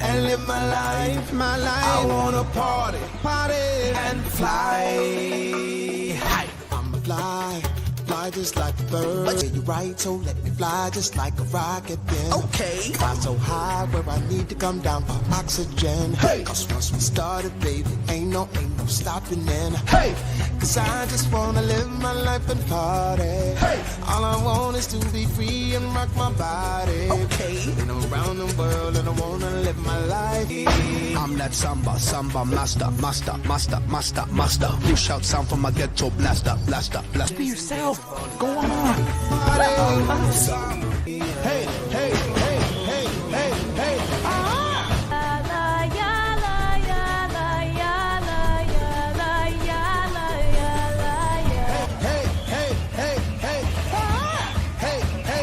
and live my life, my life. I wanna party, party, and fly. I'ma fly, fly just like a bird. You're right, so let me fly just like a rocket then. Okay. Fly so high where I need to come down for oxygen. Hey. Cause once we started, baby, ain't no stopping then. Hey. Cause I just wanna live my life and party. Hey. All I want is to be free and rock my body. Okay. Been around the world and I wanna live my life. I'm that samba master. Push out sound from my ghetto blaster. Be yourself. Go on. Party.